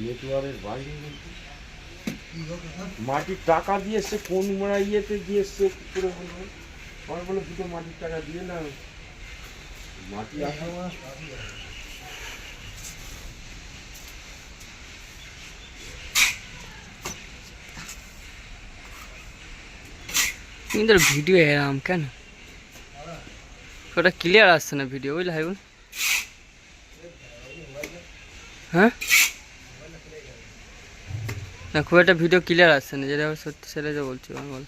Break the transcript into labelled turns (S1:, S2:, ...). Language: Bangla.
S1: নেটওয়ার্কের বাইরে মাটির টাকা দিয়ে এসছে, কোন মোড়া ইয়েতে দিয়ে এসছে পুরো আমার বলে দুটো মাটির টাকা দিয়ে না মাটি আসা
S2: কিন্তু ভিডিও এরাম কেন ওটা ক্লিয়ার আসছে না ভিডিও বুঝলে ভাই বোন? হ্যাঁ না খুব একটা ভিডিও ক্লিয়ার আসছে না, যেটা সত্যি সেটা বলছি আমি বল।